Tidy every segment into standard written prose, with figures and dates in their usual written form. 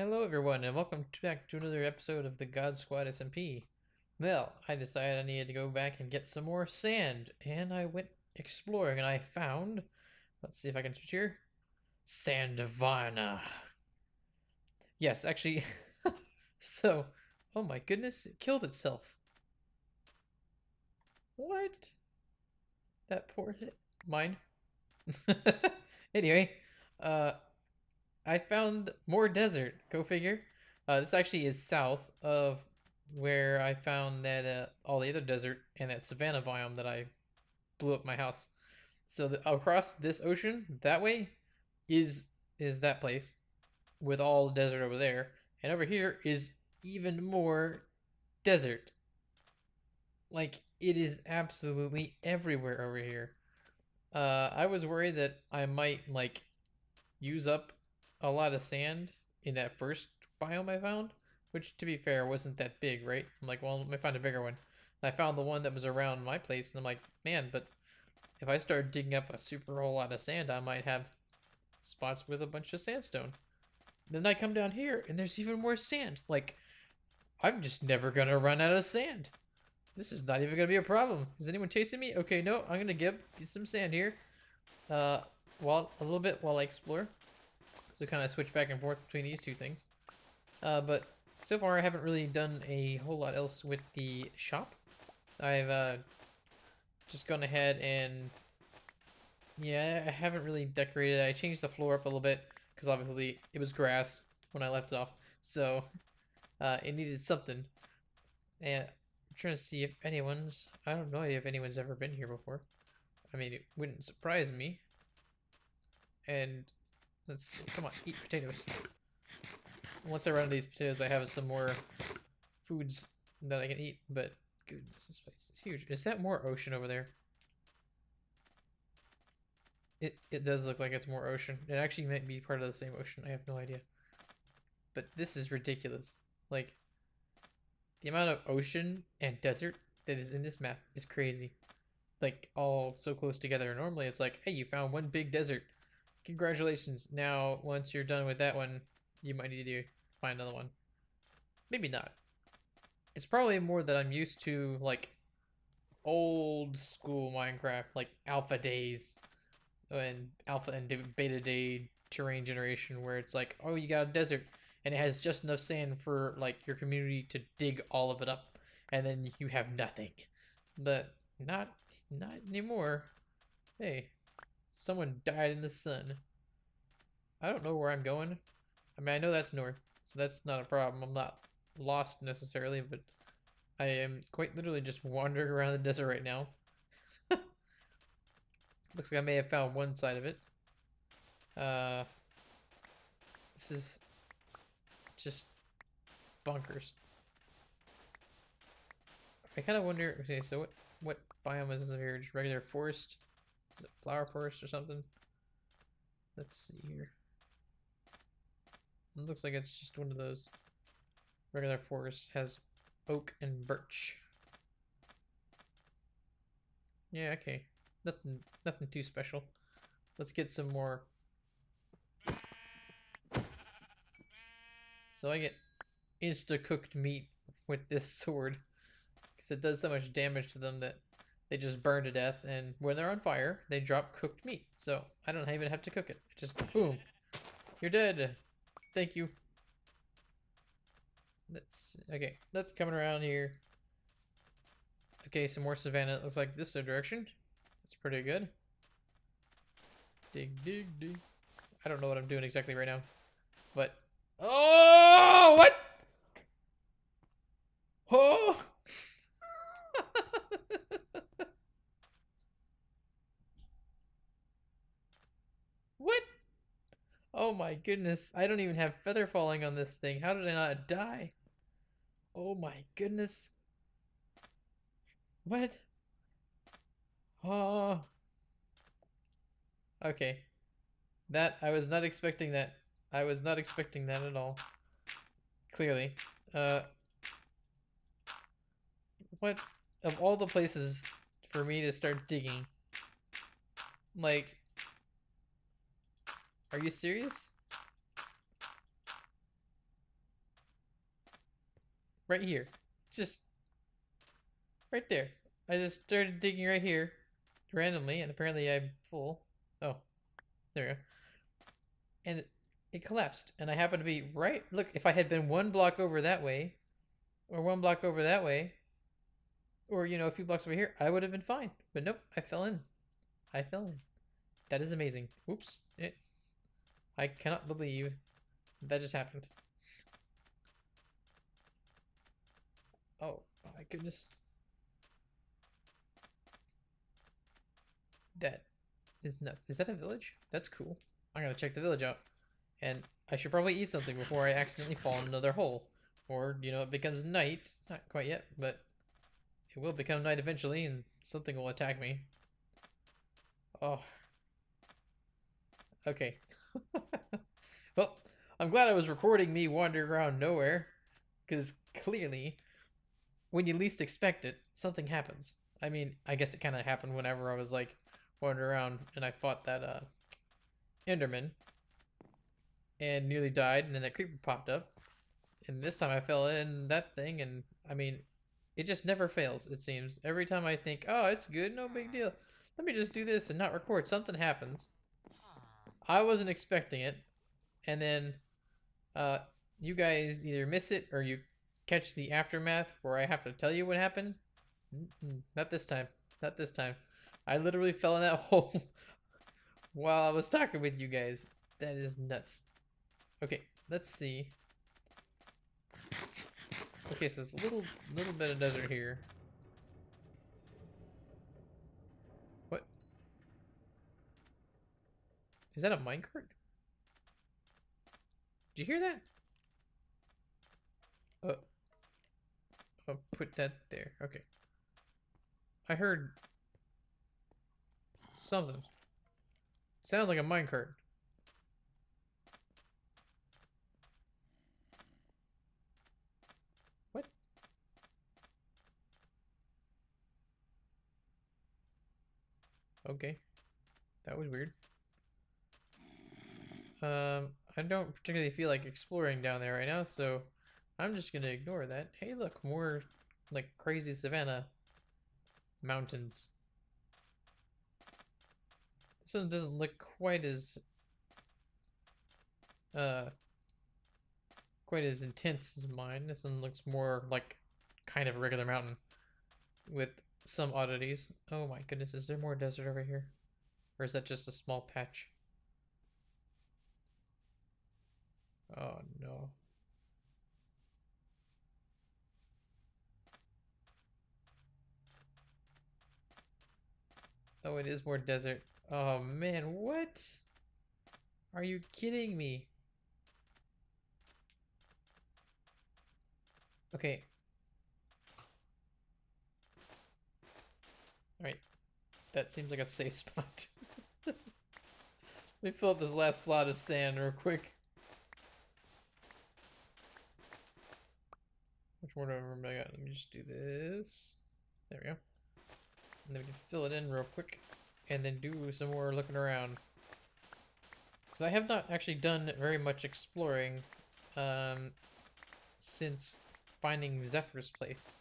Hello everyone and welcome back to another episode of the GodSquadSMP. Well, I decided I needed to go back and get some more sand, and I went exploring and I found, let's see if I can switch here, Sandvana. Yes, actually, so, oh my goodness, it killed itself. What? That poor hit. Mine. Anyway, I found more desert. Go figure. This actually is south of where I found that all the other desert and that savanna biome that I blew up my house. So across this ocean that way is that place with all the desert over there, and over here is even more desert. Like it is absolutely everywhere over here. I was worried that I might like use up a lot of sand in that first biome I found, which to be fair wasn't that big, right? I'm like, well, let me find a bigger one. And I found the one that was around my place, and I'm like, man, but if I start digging up a super whole lot of sand, I might have spots with a bunch of sandstone. Then I come down here, and there's even more sand. Like, I'm just never gonna run out of sand. This is not even gonna be a problem. Is anyone chasing me? Okay, no, I'm gonna get some sand here. While a little bit while I explore. So kind of switch back and forth between these two things. But so far I haven't really done a whole lot else with the shop. I've just gone ahead and yeah, I haven't really decorated it. I changed the floor up a little bit because obviously it was grass when I left it off. So it needed something. And I'm trying to see if anyone's, I have no idea if anyone's ever been here before. I mean, it wouldn't surprise me. And let's see. Come on, eat potatoes. Once I run out of these potatoes, I have some more foods that I can eat. But goodness, this place is huge. Is that more ocean over there? It does look like it's more ocean. It actually might be part of the same ocean. I have no idea. But this is ridiculous. Like, the amount of ocean and desert that is in this map is crazy. Like, all so close together. Normally, it's like, hey, you found one big desert. Congratulations. Now, once you're done with that one, you might need to find another one. Maybe not. It's probably more that I'm used to, like, old school Minecraft, like alpha days and alpha and beta day terrain generation, where it's like, oh, you got a desert and it has just enough sand for like your community to dig all of it up, and then you have nothing. But not anymore. Hey, someone died in the sun. I don't know where I'm going. I mean, I know that's north, so that's not a problem. I'm not lost necessarily, but I am quite literally just wandering around the desert right now. Looks like I may have found one side of it. This is just bonkers. I kind of wonder. Okay, so what biome is this over here? Just regular forest? Is it flower forest or something? Let's see here. It looks like it's just one of those. Regular forest has oak and birch. Yeah, okay. Nothing too special. Let's get some more. So I get insta-cooked meat with this sword, because it does so much damage to them that they just burn to death, and when they're on fire, they drop cooked meat. So I don't even have to cook it. Just boom. You're dead. Thank you. Let's coming around here. Okay, some more savanna. It looks like this direction. That's pretty good. Dig. I don't know what I'm doing exactly right now, but oh, what? Oh. What? Oh my goodness. I don't even have feather falling on this thing. How did I not die? Oh my goodness. What? Oh. Okay. I was not expecting that. I was not expecting that at all. Clearly. What? Of all the places for me to start digging. Like, are you serious? right here. Just right there. I just started digging right here randomly, and apparently I'm full. Oh, there we go. And it collapsed, and I happened to be right. Look, if I had been one block over that way, or one block over that way, or a few blocks over here, I would have been fine. But nope, I fell in. I fell in. That is amazing. Oops. I cannot believe that just happened. Oh my goodness. That is nuts. Is that a village? That's cool. I gotta check the village out. And I should probably eat something before I accidentally fall in another hole. Or, it becomes night. Not quite yet, but it will become night eventually and something will attack me. Oh. Okay. Well, I'm glad I was recording me wandering around nowhere. Because clearly, when you least expect it, something happens. I mean, I guess it kind of happened whenever I was like wandering around and I fought that Enderman and nearly died, and then that creeper popped up. And this time I fell in that thing, and I mean, it just never fails, it seems. Every time I think, oh, it's good, no big deal. Let me just do this and not record. Something happens. I wasn't expecting it. And then you guys either miss it or you catch the aftermath where I have to tell you what happened. Not this time. Not this time. I literally fell in that hole while I was talking with you guys. That is nuts. Okay, let's see. Okay, so it's a little bit of desert here. What? Is that a minecart? Did you hear that? I'll put that there. Okay. I heard something. Sounds like a minecart. What? Okay. That was weird. I don't particularly feel like exploring down there right now, so I'm just gonna ignore that. Hey, look, more like crazy savanna mountains. This one doesn't look quite as intense as mine. This one looks more like kind of a regular mountain with some oddities. Oh my goodness, is there more desert over here? Or is that just a small patch? Oh no. Oh, it is more desert. Oh man, what? Are you kidding me? Okay. Alright. That seems like a safe spot. Let me fill up this last slot of sand real quick. Which more do I remember I got? Let me just do this. There we go. And then we can fill it in real quick. And then do some more looking around. Because I have not actually done very much exploring since finding Zephyr's place.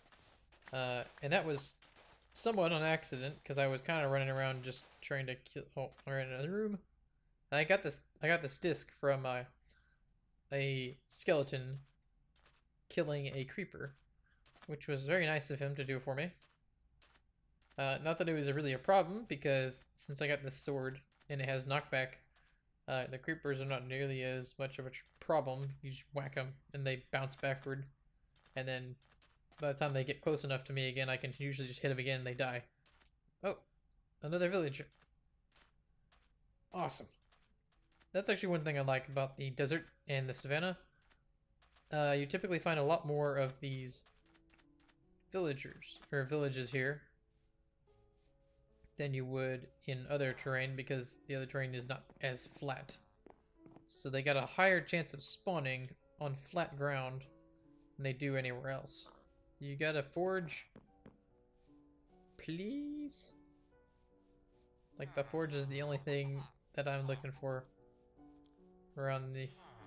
And that was somewhat on accident, because I was kind of running around just trying to kill... Oh, we're in another room. And I got this disc from a skeleton killing a creeper, which was very nice of him to do for me. Not that it was really a problem, because since I got this sword and it has knockback, the creepers are not nearly as much of a problem. You just whack them and they bounce backward, and then by the time they get close enough to me again, I can usually just hit them again and they die. Oh, another villager. Awesome. That's actually one thing I like about the desert and the savannah. You typically find a lot more of these villagers, or villages here, than you would in other terrain, because the other terrain is not as flat. So they got a higher chance of spawning on flat ground than they do anywhere else. You got a forge, please? Like, the forge is the only thing that I'm looking for around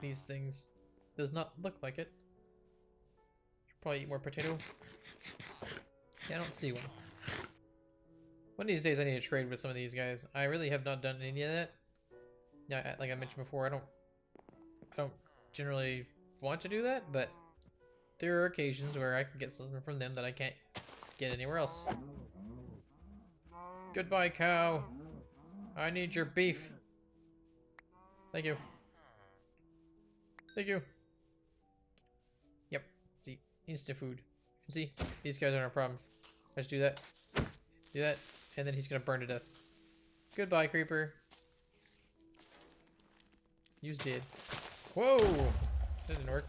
these things. Does not look like it. Probably eat more potato. Yeah, I don't see one. One of these days I need to trade with some of these guys. I really have not done any of that. Yeah, like I mentioned before, I don't generally want to do that, but there are occasions where I can get something from them that I can't get anywhere else. Goodbye, cow. I need your beef. Thank you. Thank you. Yep. See, instant food. See, these guys aren't a problem. I just do that, and then he's gonna burn to death. Goodbye, creeper. You's dead. Whoa! That didn't work.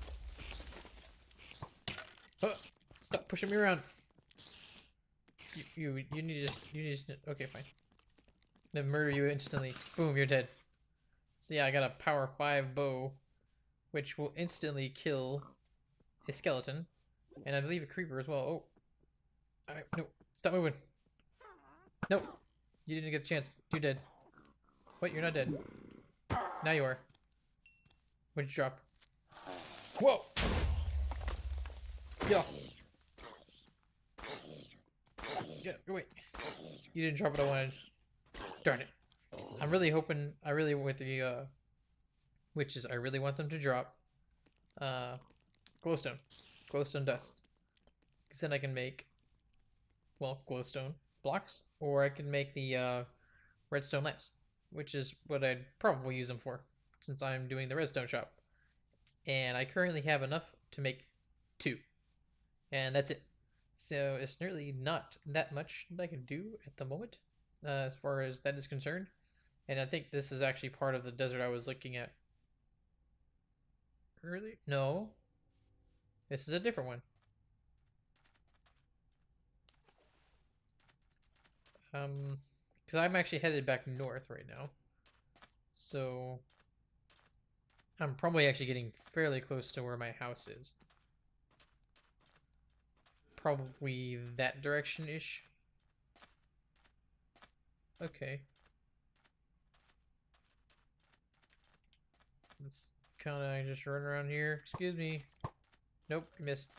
Huh. Stop pushing me around. You need to just okay, fine. Then murder you instantly. Boom, you're dead. So yeah, I got a power 5 bow, which will instantly kill a skeleton, and I believe a creeper as well. Oh, no, stop moving. Nope, you didn't get a chance. You're dead. What? You're not dead. Now you are. What'd you drop? Whoa! Get off. Get wait. You didn't drop what I wanted. Darn it. I'm really hoping. I really want the witches. I really want them to drop glowstone, glowstone dust, because then I can make, well, glowstone blocks, or I can make the redstone lamps, which is what I'd probably use them for, since I'm doing the redstone shop. And I currently have enough to make 2, and that's it. So it's nearly not that much that I can do at the moment, as far as that is concerned. And I think this is actually part of the desert I was looking at. Really? No. This is a different one. Because I'm actually headed back north right now. So I'm probably actually getting fairly close to where my house is. Probably that direction-ish. Okay. Let's kind of just run around here. Excuse me. Nope, missed.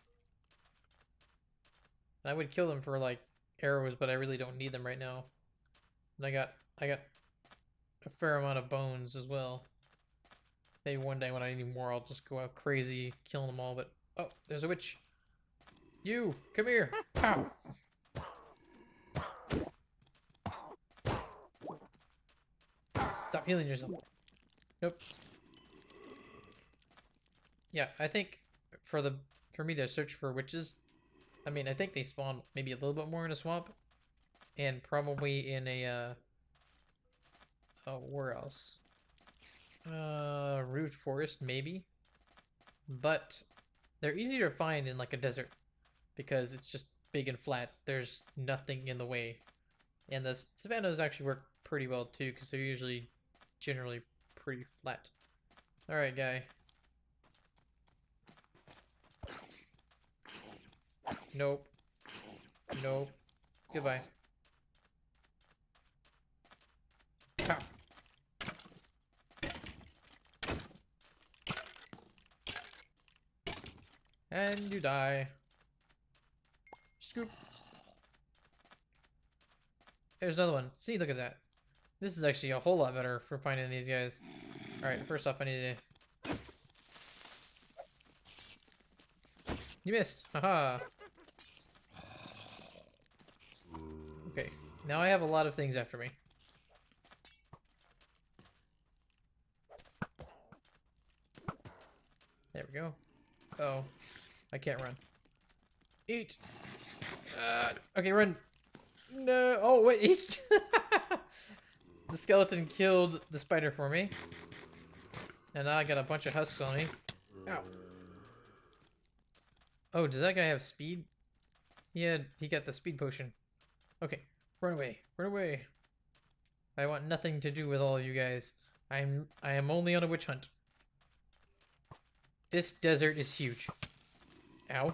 I would kill them for like arrows, but I really don't need them right now. And I got a fair amount of bones as well. Maybe one day when I need more, I'll just go out crazy killing them all. But oh, there's a witch. You come here. Pow. Stop healing yourself. Nope. Yeah, I think for me to search for witches, I mean, I think they spawn maybe a little bit more in a swamp, and probably in a oh, where else? Root forest maybe, but they're easier to find in like a desert because it's just big and flat. There's nothing in the way, and the savannas actually work pretty well too because they're usually generally pretty flat. All right, guy. Nope. Nope. Goodbye. Pow. And you die. Scoop. There's another one. See, look at that. This is actually a whole lot better for finding these guys. Alright, first off, I need to... You missed. Haha. Okay, now I have a lot of things after me. There we go. Uh-oh. I can't run. Eat! Okay, run! No! Oh, wait! Eat! The skeleton killed the spider for me. And now I got a bunch of husks on me. Ow. Oh, does that guy have speed? He got the speed potion. Okay, run away, run away. I want nothing to do with all of you guys. I am only on a witch hunt. This desert is huge. Ow.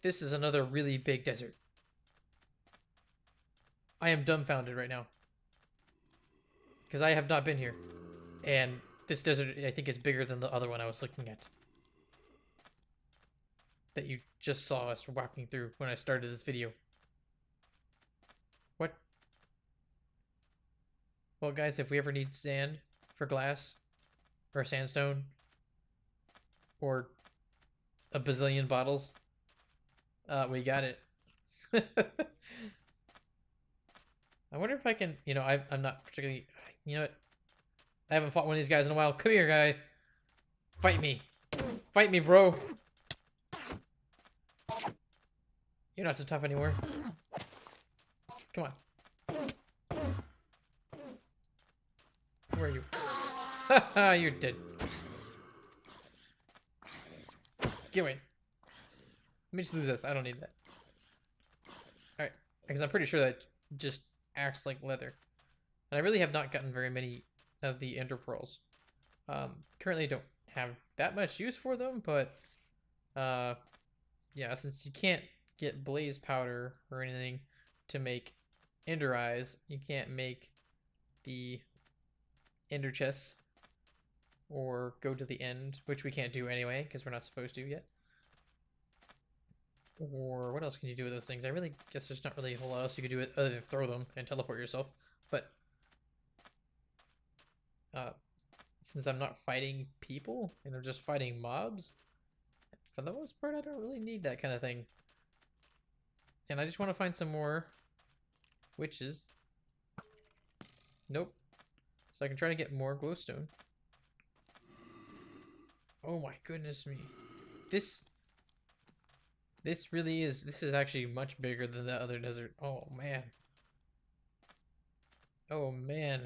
This is another really big desert. I am dumbfounded right now. Because I have not been here. And this desert, I think, is bigger than the other one I was looking at. that you just saw us walking through when I started this video. What? Well, guys, if we ever need sand for glass, or sandstone, or a bazillion bottles, we got it. I wonder if I can, you know, I'm not particularly, you know what? I haven't fought one of these guys in a while. Come here, guy. Fight me. Fight me, bro. You're not so tough anymore. Come on. Where are you? Haha, you're dead. Get away. Let me just lose this. I don't need that. Alright. Because I'm pretty sure that just acts like leather. And I really have not gotten very many of the ender pearls. Currently don't have that much use for them, but yeah, since you can't get blaze powder or anything to make ender eyes, you can't make the ender chests or go to the end, which we can't do anyway because we're not supposed to yet. Or what else can you do with those things? I really guess there's not really a whole lot else you could do it other than throw them and teleport yourself. But since I'm not fighting people and I'm just fighting mobs, for the most part I don't really need that kind of thing. And I just want to find some more witches. Nope. So I can try to get more glowstone. Oh my goodness me. This really is, this is actually much bigger than the other desert. Oh man. Oh man.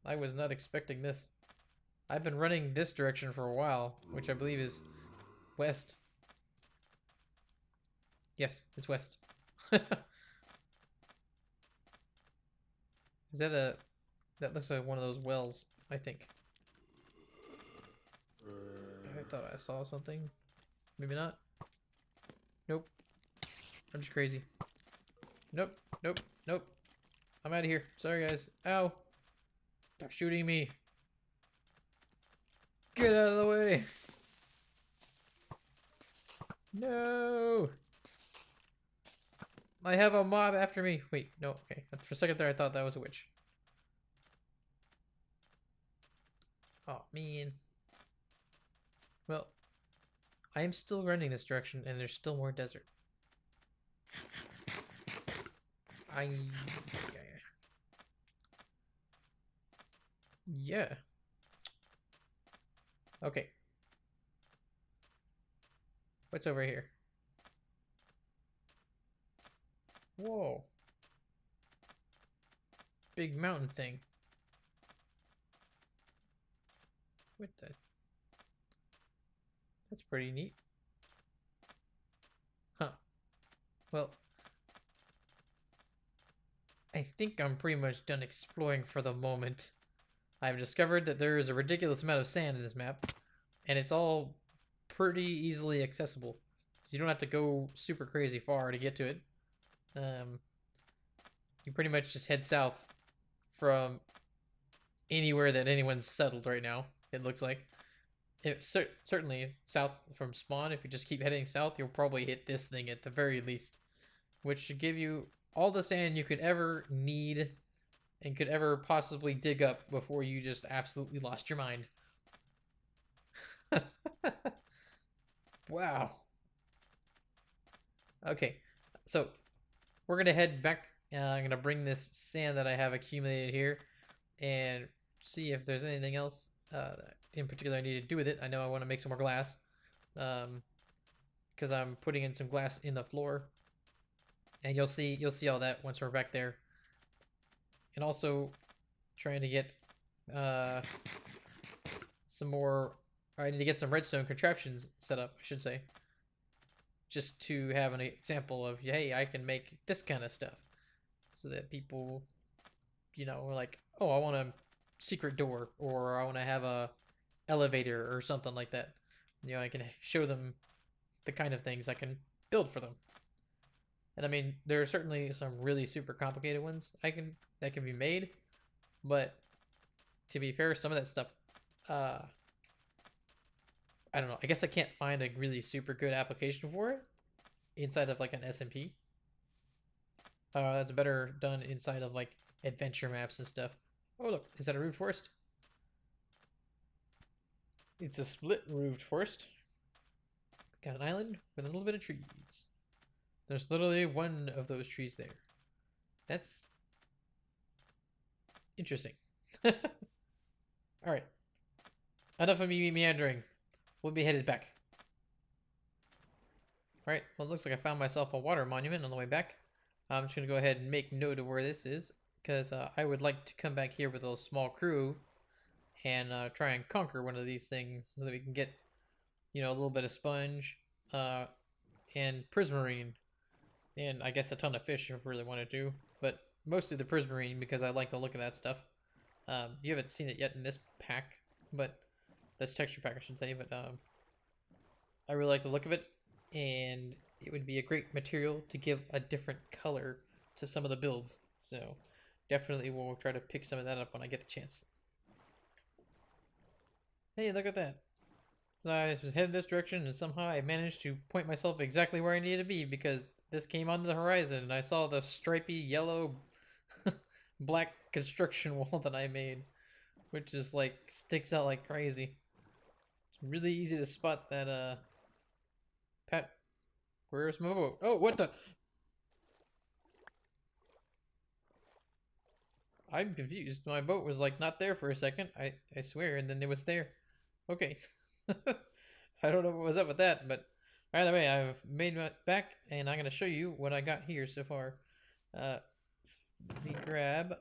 I was not expecting this. I've been running this direction for a while, which I believe is west. Yes, it's west. Is that a... That looks like one of those wells, I think. I thought I saw something. Maybe not. Nope. I'm just crazy. Nope. Nope. Nope. I'm out of here. Sorry, guys. Ow. Stop shooting me. Get out of the way. No. I have a mob after me. Wait, no. Okay. For a second there, I thought that was a witch. Oh, man. Well, I am still running this direction, and there's still more desert. Yeah. Okay. What's over here? Whoa. Big mountain thing. What the? That's pretty neat. Huh. Well, I think I'm pretty much done exploring for the moment. I've discovered that there is a ridiculous amount of sand in this map, and it's all pretty easily accessible. So you don't have to go super crazy far to get to it. You pretty much just head south from anywhere that anyone's settled right now, it looks like. Certainly south from spawn, if you just keep heading south, you'll probably hit this thing at the very least, which should give you all the sand you could ever need and could ever possibly dig up before you just absolutely lost your mind. Wow. Okay, so we're gonna head back. I'm gonna bring this sand that I have accumulated here and see if there's anything else that in particular I need to do with it. I know I want to make some more glass because I'm putting in some glass in the floor, and you'll see all that once we're back there. And also trying to get some more. I need to get some redstone contraptions set up, I should say, just to have an example of, hey, I can make this kind of stuff, so that people, you know, are like, oh, I want a secret door, or I want to have a elevator or something like that. You know, I can show them the kind of things I can build for them. And I mean, there are certainly some really super complicated ones that can be made, but to be fair, some of that stuff I don't know. I guess I can't find a really super good application for it inside of like an SMP. That's better done inside of like adventure maps and stuff. Oh look, is that a roofed forest? It's a split roofed forest. Got an island with a little bit of trees. There's literally one of those trees there. That's interesting. Alright. Enough of me meandering. We'll be headed back. Alright, well it looks like I found myself a water monument on the way back. I'm just going to go ahead and make note of where this is, because I would like to come back here with a small crew and try and conquer one of these things so that we can get, you know, a little bit of sponge and prismarine, and I guess a ton of fish if we really wanted to, but mostly the prismarine because I like the look of that stuff. You haven't seen it yet in this pack, but this texture pack I should say, but I really like the look of it, and it would be a great material to give a different color to some of the builds. So definitely we'll try to pick some of that up when I get the chance. Hey, look at that. So I was headed this direction and somehow I managed to point myself exactly where I needed to be because this came onto the horizon and I saw the stripy yellow black construction wall that I made, which is like sticks out like crazy. It's really easy to spot that Pat, where's my boat? Oh, what the? I'm confused. My boat was like not there for a second. I swear, and then it was there. Okay. I don't know what was up with that, but either way, I've made my back, and I'm gonna show you what I got here so far. Let me grab.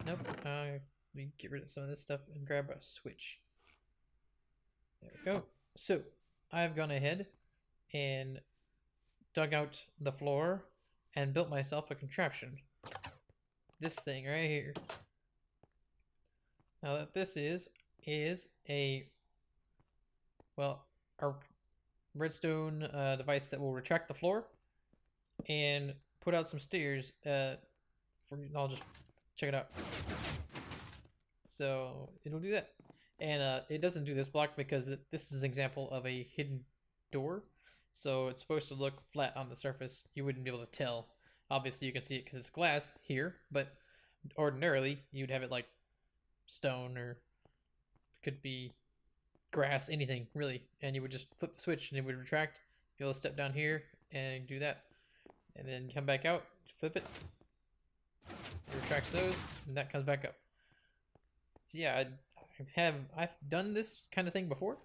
Nope. Let me get rid of some of this stuff and grab a switch. There we go. So I've gone ahead and dug out the floor and built myself a contraption. This thing right here. Now that this is a, well, a redstone device that will retract the floor and put out some stairs. I'll just check it out. So it'll do that, and it doesn't do this block because this is an example of a hidden door. So it's supposed to look flat on the surface. You wouldn't be able to tell. Obviously, you can see it because it's glass here, but ordinarily you'd have it like stone or could be grass, anything really, and you would just flip the switch and it would retract. You'll be able to step down here and do that, and then come back out, flip it, it retracts those, and that comes back up. So yeah, I've done this kind of thing before,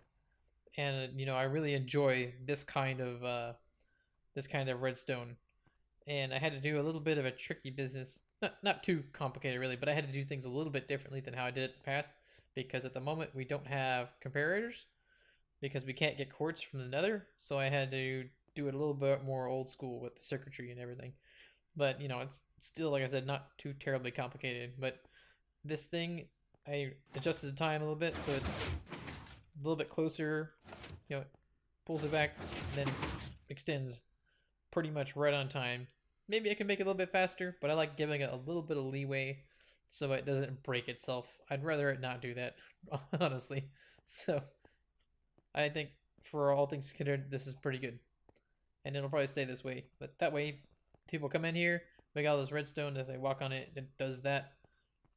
and you know I really enjoy this kind of redstone. And I had to do a little bit of a tricky business, not too complicated really, but I had to do things a little bit differently than how I did it in the past, because at the moment we don't have comparators because we can't get quartz from the nether, so I had to do it a little bit more old school with the circuitry and everything. But you know, it's still, like I said, not too terribly complicated. But this thing, I adjusted the time a little bit so it's a little bit closer, you know, pulls it back, then extends pretty much right on time. Maybe I can make it a little bit faster, but I like giving it a little bit of leeway so it doesn't break itself. I'd rather it not do that, honestly. So I think for all things considered, this is pretty good. And it'll probably stay this way. But that way, people come in here, make all this redstone, if they walk on it, it does that.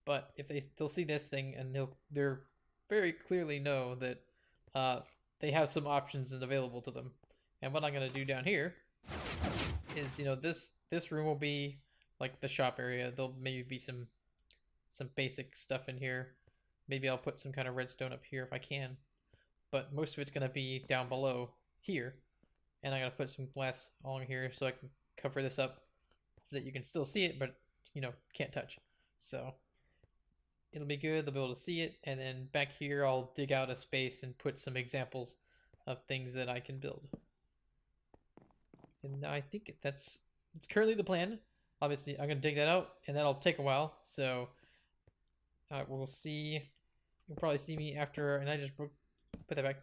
But if they'll see this thing and they're very clearly know that they have some options available to them. And what I'm gonna do down here is, you know, this room will be like the shop area. There'll maybe be some basic stuff in here. Maybe I'll put some kind of redstone up here if I can, but most of it's gonna be down below here, and I'm gonna put some glass along here so I can cover this up so that you can still see it, but you know, can't touch. So it'll be good. They'll be able to see it, and then back here I'll dig out a space and put some examples of things that I can build. And I think it's currently the plan. Obviously, I'm gonna dig that out, and that'll take a while. So we'll see. You'll probably see me after, and I just put that back.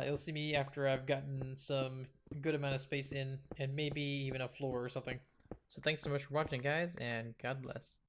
You'll see me after I've gotten some good amount of space in, and maybe even a floor or something. So thanks so much for watching, guys, and God bless.